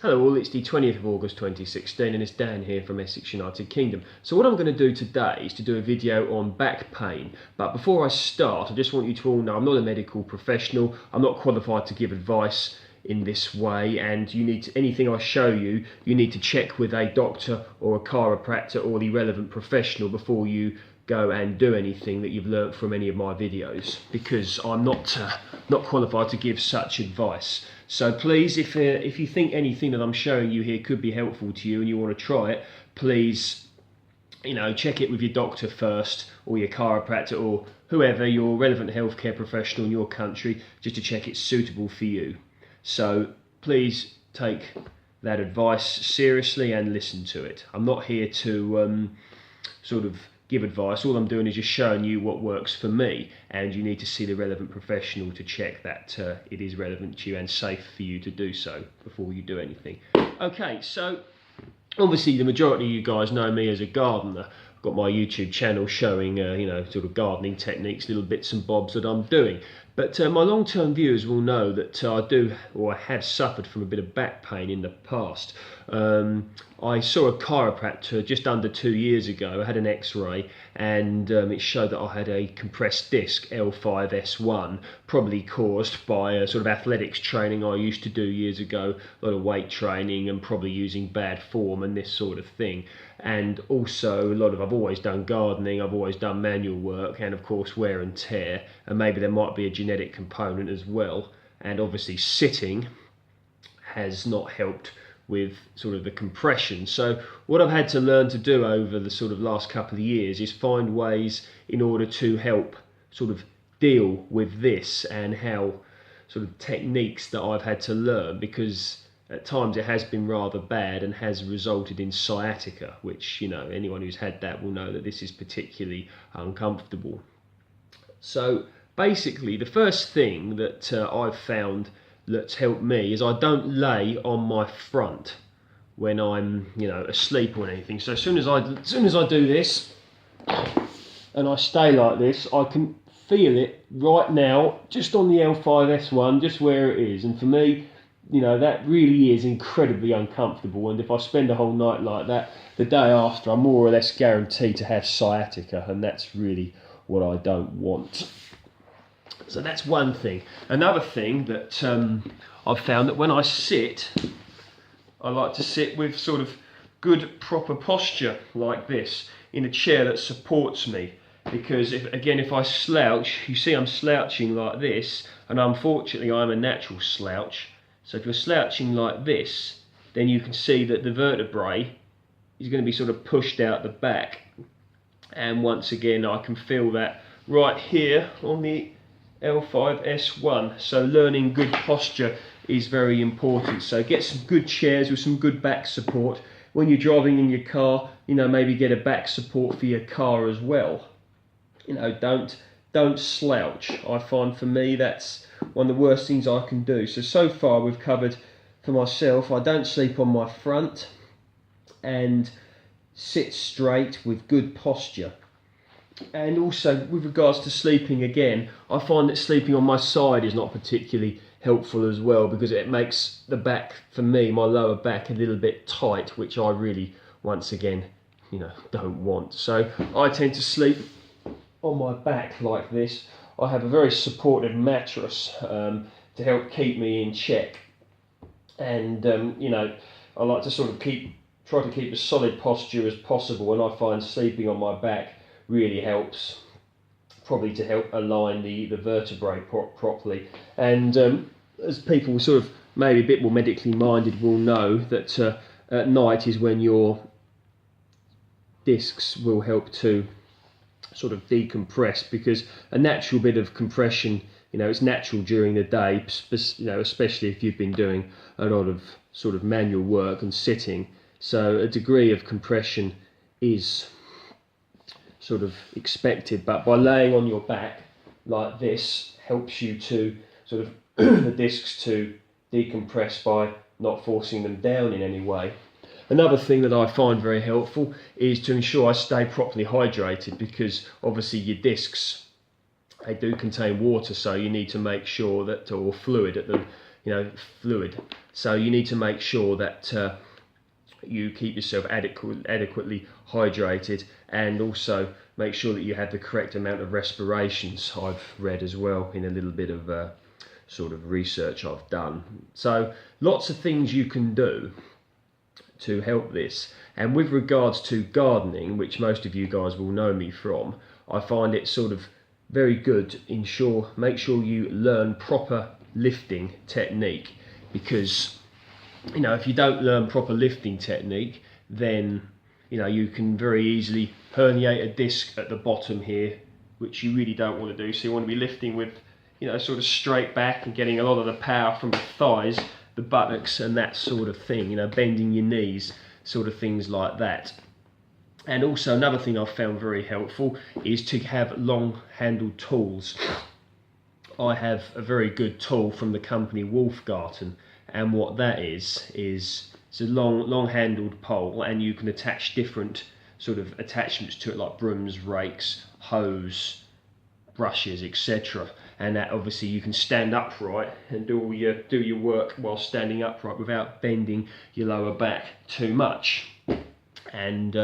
Hello all, it's the 20th of August 2016 and it's Dan here from Essex, United Kingdom. So what I'm going to do today is to do a video on back pain. But before I start, I just want you to all know I'm not a medical professional. I'm not qualified to give advice in this way, and you need to, anything I show you, you need to check with a doctor or a chiropractor or the relevant professional before you go and do anything that you've learnt from any of my videos, because I'm not qualified to give such advice. So please, if you think anything that I'm showing you here could be helpful to you and you want to try it, please, check it with your doctor first, or your chiropractor, or whoever, your relevant healthcare professional in your country, just to check it's suitable for you. So please take that advice seriously and listen to it. I'm not here to give advice. All I'm doing is just showing you what works for me, and you need to see the relevant professional to check that it is relevant to you and safe for you to do so before you do anything. Okay, so obviously the majority of you guys know me as a gardener. I've got my YouTube channel showing gardening techniques, little bits and bobs that I'm doing. But my long-term viewers will know that I have suffered from a bit of back pain in the past. I saw a chiropractor just under 2 years ago. I had an x-ray and it showed that I had a compressed disc, L5S1, probably caused by a sort of athletics training I used to do years ago, a lot of weight training and probably using bad form and this sort of thing. And also I've always done gardening, I've always done manual work, and of course wear and tear, and maybe there might be a genetic component as well. And obviously sitting has not helped with sort of the compression. So what I've had to learn to do over the sort of last couple of years is find ways in order to help sort of deal with this, and how sort of techniques that I've had to learn, because at times it has been rather bad and has resulted in sciatica, which, anyone who's had that will know that this is particularly uncomfortable. So basically the first thing that I've found that's helped me is I don't lay on my front when I'm asleep or anything. So as soon as I do this and I stay like this, I can feel it right now just on the L5S1, just where it is. And for me, that really is incredibly uncomfortable, and if I spend a whole night like that, the day after I'm more or less guaranteed to have sciatica, and that's really what I don't want. So that's one thing. Another thing that I've found, that when I sit, I like to sit with sort of good proper posture like this, in a chair that supports me, because if I slouch, you see I'm slouching like this, and unfortunately I'm a natural slouch. So if you're slouching like this, then you can see that the vertebrae is going to be sort of pushed out the back. And once again, I can feel that right here on the L5S1. So learning good posture is very important. So get some good chairs with some good back support. When you're driving in your car, maybe get a back support for your car as well. Don't slouch. I find for me that's one of the worst things I can do. So far we've covered, for myself, I don't sleep on my front and sit straight with good posture. And also with regards to sleeping, again, I find that sleeping on my side is not particularly helpful as well, because it makes the back, for me, my lower back, a little bit tight, which I really, once again, don't want. So I tend to sleep on my back like this. I have a very supportive mattress to help keep me in check, and I like to sort of try to keep a solid posture as possible, and I find sleeping on my back really helps, probably to help align the vertebrae properly. And as people sort of maybe a bit more medically minded will know, that at night is when your discs will help to sort of decompress, because a natural bit of compression, it's natural during the day, especially if you've been doing a lot of sort of manual work and sitting. So a degree of compression is sort of expected, but by laying on your back like this helps you to sort of the discs to decompress by not forcing them down in any way. Another thing that I find very helpful is to ensure I stay properly hydrated, because obviously your discs, they do contain water, so you need to make sure that, or fluid at the fluid. So you need to make sure that you keep yourself adequately hydrated, and also make sure that you have the correct amount of respirations. I've read as well in a little bit of sort of research I've done. So lots of things you can do to help this. And with regards to gardening, which most of you guys will know me from, I find it sort of very good. Make sure you learn proper lifting technique, because if you don't learn proper lifting technique, then you can very easily herniate a disc at the bottom here, which you really don't want to do. So you want to be lifting with sort of straight back and getting a lot of the power from the thighs, the buttocks and that sort of thing, bending your knees, sort of things like that. And also another thing I've found very helpful is to have long handled tools. I have a very good tool from the company Wolfgarten, and what that is it's a long handled pole, and you can attach different sort of attachments to it, like brooms, rakes, hose, brushes, etc. And that obviously you can stand upright and do your work while standing upright without bending your lower back too much. And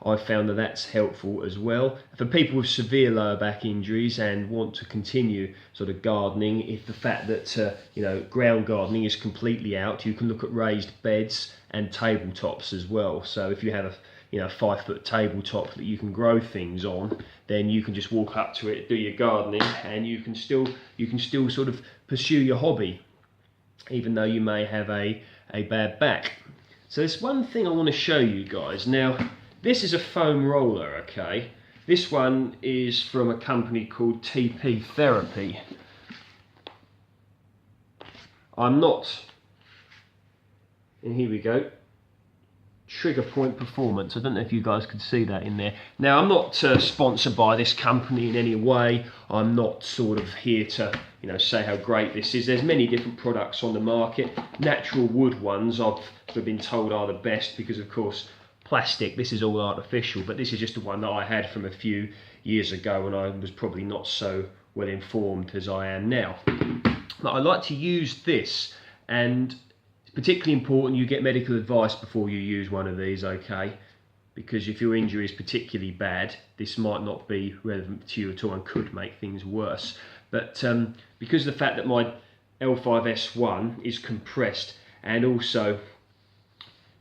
I found that that's helpful as well for people with severe lower back injuries and want to continue sort of gardening. If the fact that ground gardening is completely out, you can look at raised beds and tabletops as well. So if you have a 5-foot tabletop that you can grow things on, then you can just walk up to it, do your gardening, and you can still sort of pursue your hobby, even though you may have a bad back. So there's one thing I want to show you guys. Now, this is a foam roller, okay? This one is from a company called TP Therapy. And here we go. Trigger Point Performance. I don't know if you guys could see that in there. Now, I'm not sponsored by this company in any way. I'm not sort of here to say how great this is. There's many different products on the market. Natural wood ones I've been told are the best, because of course plastic, this is all artificial, but this is just the one that I had from a few years ago, and I was probably not so well informed as I am now. But I like to use this, and it's particularly important you get medical advice before you use one of these, okay? Because if your injury is particularly bad, this might not be relevant to you at all and could make things worse. But because of the fact that my L5S1 is compressed, and also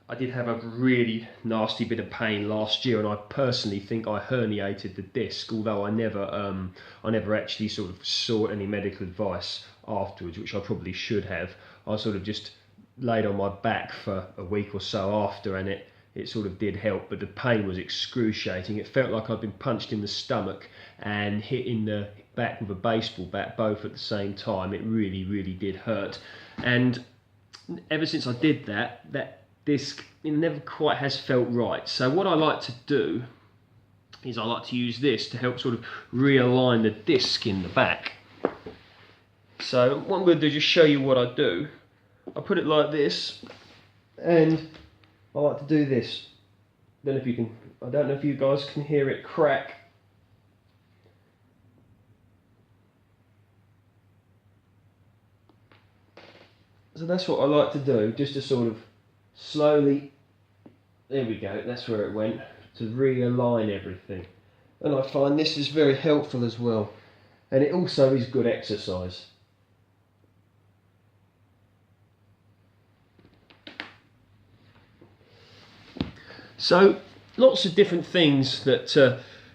I did have a really nasty bit of pain last year, and I personally think I herniated the disc, although I never actually sort of sought any medical advice afterwards, which I probably should have. I sort of just laid on my back for a week or so after, and it sort of did help, but the pain was excruciating. It felt like I'd been punched in the stomach and hit in the back with a baseball bat, both at the same time. It really, really did hurt. And ever since I did that disc, it never quite has felt right. So what I like to do is I like to use this to help sort of realign the disc in the back. So what I'm going to do is just show you what I do. I put it like this, and I like to do this. I don't know if you guys can hear it crack. So that's what I like to do, just to sort of slowly, there we go, that's where it went, to realign everything. And I find this is very helpful as well, and it also is good exercise. So lots of different things that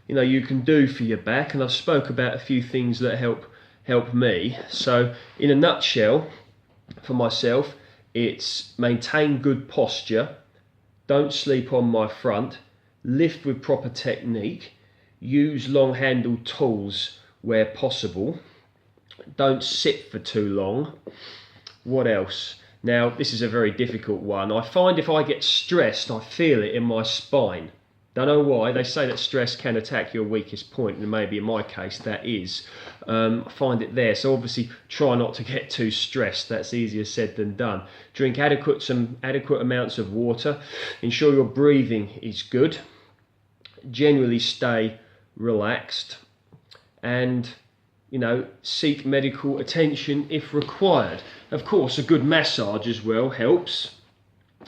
you can do for your back, and I spoke about a few things that help me. So in a nutshell, for myself, it's maintain good posture, don't sleep on my front, lift with proper technique, use long handled tools where possible, don't sit for too long. What else? Now, this is a very difficult one. I find if I get stressed, I feel it in my spine. Don't know why. They say that stress can attack your weakest point, and maybe in my case that is. I find it there. So obviously try not to get too stressed. That's easier said than done. Drink adequate amounts of water. Ensure your breathing is good. Generally stay relaxed. And you know, seek medical attention if required. Of course, a good massage as well helps.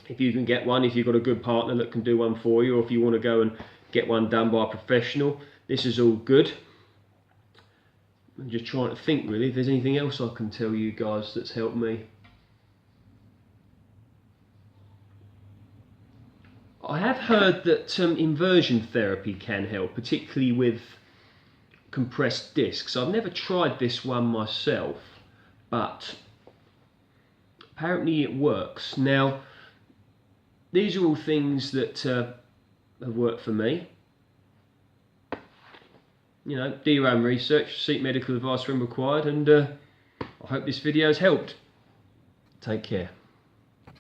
If you can get one, if you've got a good partner that can do one for you, or if you want to go and get one done by a professional, this is all good. I'm just trying to think really if there's anything else I can tell you guys that's helped me. I have heard that inversion therapy can help, particularly with compressed discs. I've never tried this one myself, but apparently it works. Now, these are all things that have worked for me. You know, do your own research, seek medical advice when required, and I hope this video has helped. Take care.